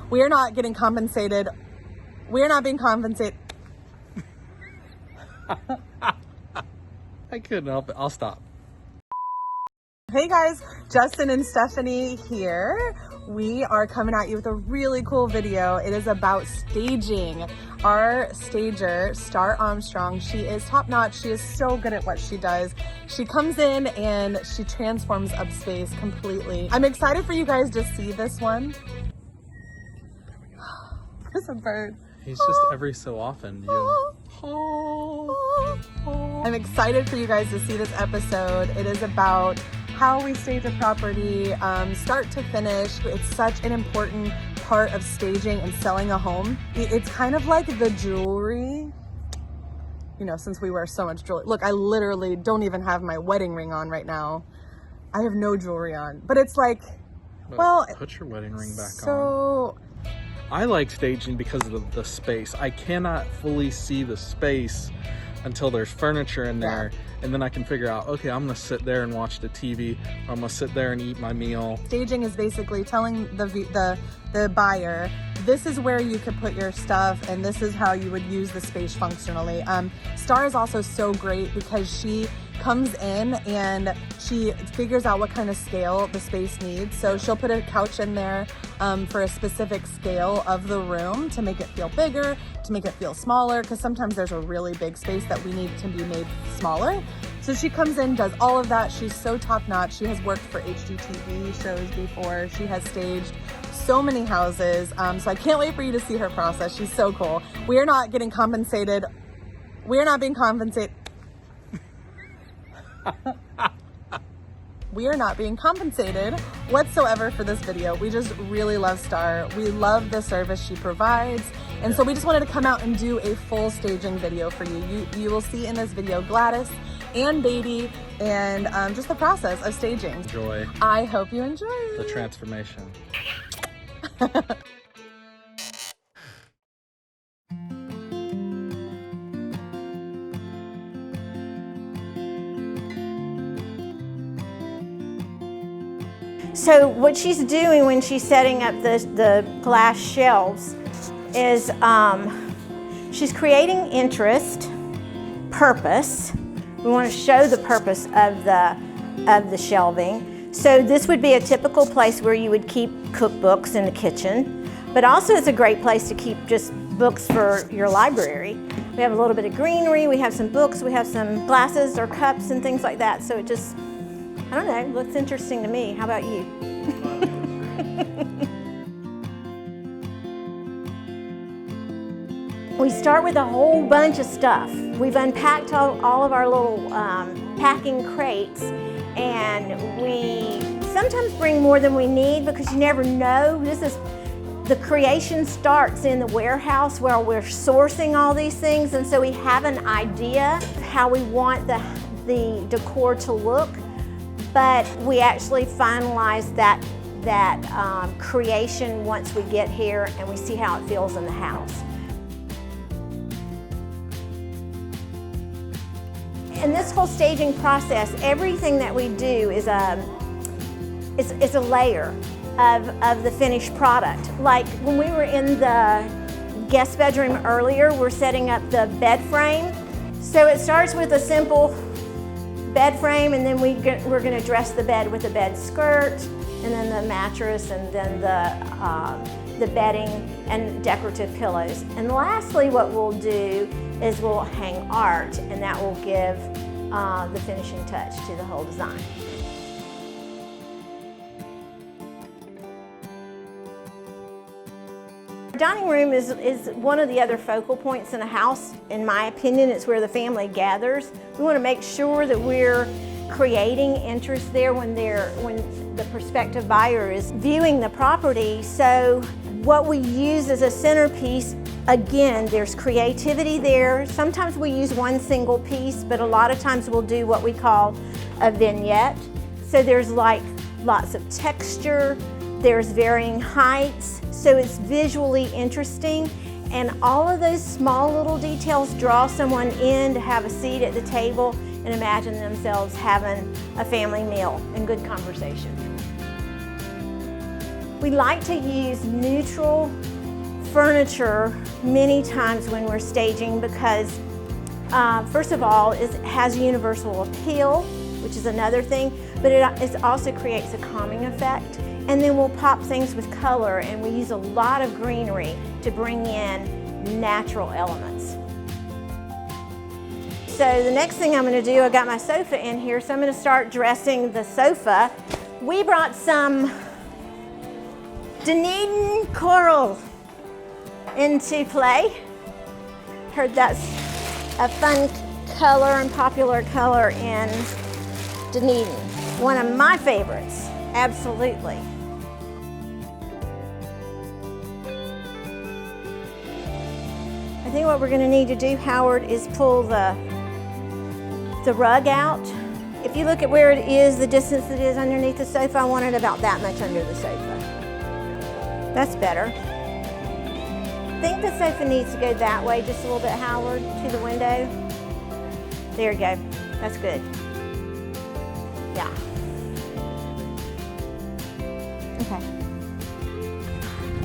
We are not getting compensated. We are not being compensated. I couldn't help it. I'll stop. Hey guys, Justin and Stephanie here. We are coming at you with a really cool video. It is about staging. Our stager, Starr Armstrong, she is top notch. She is so good at what she does. She comes in and she transforms up space completely. I'm excited for you guys to see this one. There's a bird. He's just every so often. I'm excited for you guys to see this episode. It is about how we stage a property, start to finish. It's such an important part of staging and selling a home. It's kind of like the jewelry, you know, since we wear so much jewelry. Look, I literally don't even have my wedding ring on right now. I have no jewelry on, but it's like, well, put your wedding ring back on. I like staging because of the space. I cannot fully see the space until there's furniture in there, and then I can figure out, okay, I'm gonna sit there and watch the TV, or I'm gonna sit there and eat my meal. Staging is basically telling the buyer, this is where you could put your stuff and this is how you would use the space functionally. Starr is also so great because she comes in and she figures out what kind of scale the space needs. So she'll put a couch in there for a specific scale of the room to make it feel bigger, to make it feel smaller, because sometimes there's a really big space that we need to be made smaller. So she comes in, does all of that. She's so top notch. She has worked for HGTV shows before. She has staged so many houses. So I can't wait for you to see her process. She's so cool. We are not getting compensated. We are not being compensated. We are not being compensated whatsoever for this video. We just really love Starr. We love the service she provides. And so we just wanted to come out and do a full staging video for you. You will see in this video Gladys and baby and just the process of staging. Enjoy. I hope you enjoy the transformation. So what she's doing when she's setting up the glass shelves is she's creating interest, purpose. We want to show the purpose of the shelving. So this would be a typical place where you would keep cookbooks in the kitchen, but also it's a great place to keep just books for your library. We have a little bit of greenery, we have some books, we have some glasses or cups and things like that. So it just, I don't know, looks interesting to me. How about you? We start with a whole bunch of stuff. We've unpacked all of our little packing crates, and we sometimes bring more than we need because you never know. The creation starts in the warehouse where we're sourcing all these things, and so we have an idea how we want the decor to look, but we actually finalize that creation once we get here and we see how it feels in the house. In this whole staging process, everything that we do is a layer of the finished product. Like when we were in the guest bedroom earlier, we're setting up the bed frame. So it starts with a simple bed frame, and then we're going to dress the bed with a bed skirt, and then the mattress, and then the bedding and decorative pillows. And lastly, what we'll do is we'll hang art, and that will give the finishing touch to the whole design. The dining room is one of the other focal points in a house. In my opinion, it's where the family gathers. We want to make sure that we're creating interest there when the prospective buyer is viewing the property. So what we use as a centerpiece, again, there's creativity there. Sometimes we use one single piece, but a lot of times we'll do what we call a vignette. So there's like lots of texture, there's varying heights, so it's visually interesting. And all of those small little details draw someone in to have a seat at the table and imagine themselves having a family meal and good conversation. We like to use neutral furniture many times when we're staging because first of all, it has universal appeal, which is another thing, but it also creates a calming effect. And then we'll pop things with color, and we use a lot of greenery to bring in natural elements. So the next thing I'm gonna do, I got my sofa in here, so I'm gonna start dressing the sofa. We brought some Dunedin coral into play. Heard that's a fun color and popular color in Dunedin. One of my favorites, absolutely. I think what we're gonna need to do, Howard, is pull the rug out. If you look at where it is, the distance it is underneath the sofa, I want it about that much under the sofa. That's better. I think the sofa needs to go that way just a little bit, Howard, to the window. There you go. That's good. Yeah. Okay.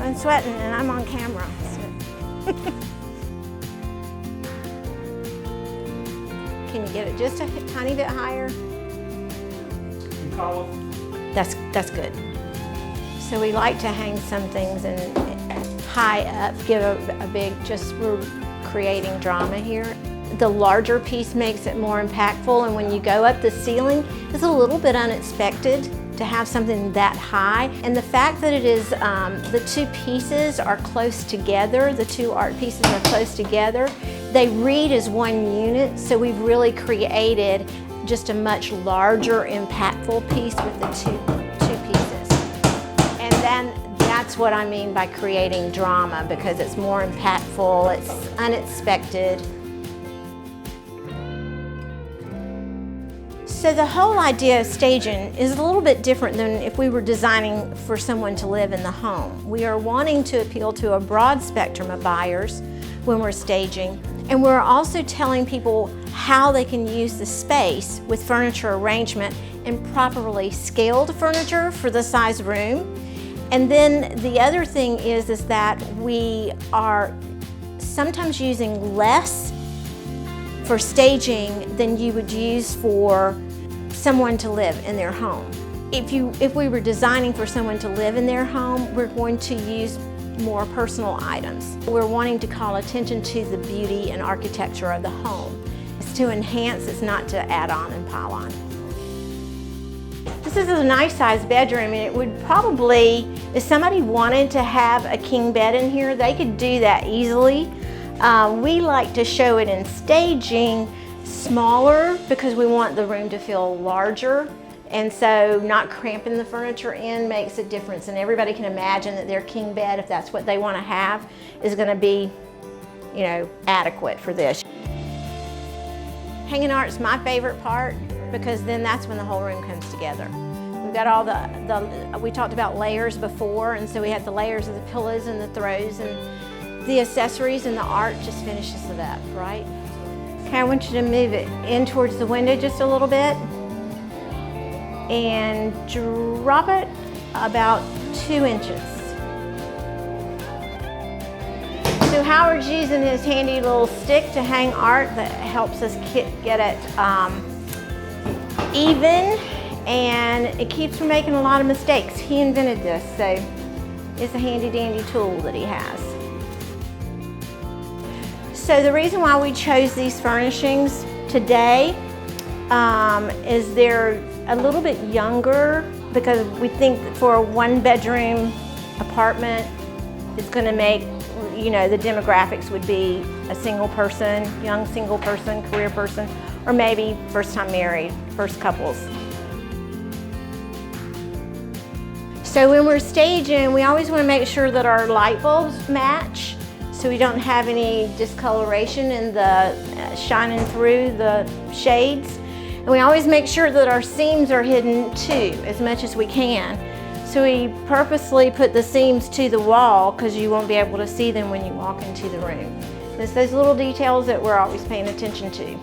I'm sweating and I'm on camera. Can you get it just a tiny bit higher? That's good. So we like to hang some things and high up, give a big, just we're creating drama here. The larger piece makes it more impactful, and when you go up the ceiling, it's a little bit unexpected to have something that high. And the fact that it is, the two pieces are close together, the two art pieces are close together, they read as one unit, so we've really created just a much larger, impactful piece with the two pieces. And then that's what I mean by creating drama, because it's more impactful, it's unexpected. So the whole idea of staging is a little bit different than if we were designing for someone to live in the home. We are wanting to appeal to a broad spectrum of buyers when we're staging, and we're also telling people how they can use the space with furniture arrangement and properly scaled furniture for the size room. And then the other thing is that we are sometimes using less for staging than you would use for someone to live in their home. If we were designing for someone to live in their home, we're going to use more personal items. We're wanting to call attention to the beauty and architecture of the home. It's to enhance, it's not to add on and pile on. This is a nice sized bedroom, and it would probably, if somebody wanted to have a king bed in here, they could do that easily. We like to show it in staging smaller because we want the room to feel larger, and so not cramping the furniture in makes a difference, and everybody can imagine that their king bed, if that's what they want to have, is going to be, you know, adequate for this. Hanging art's my favorite part because then that's when the whole room comes together. We've got all we talked about layers before, and so we had the layers of the pillows and the throws, and the accessories and the art just finishes it up, right? Okay, I want you to move it in towards the window just a little bit and drop it about 2 inches. So Howard's using his handy little stick to hang art that helps us get it even, and it keeps from making a lot of mistakes. He invented this, so it's a handy dandy tool that he has. So the reason why we chose these furnishings today is they're a little bit younger, because we think that for a 1-bedroom apartment, it's going to make, you know, the demographics would be a single person, young single person, career person, or maybe first time married, first couples. So when we're staging, we always want to make sure that our light bulbs match, so we don't have any discoloration in the shining through the shades. And we always make sure that our seams are hidden too, as much as we can. So we purposely put the seams to the wall because you won't be able to see them when you walk into the room. It's those little details that we're always paying attention to.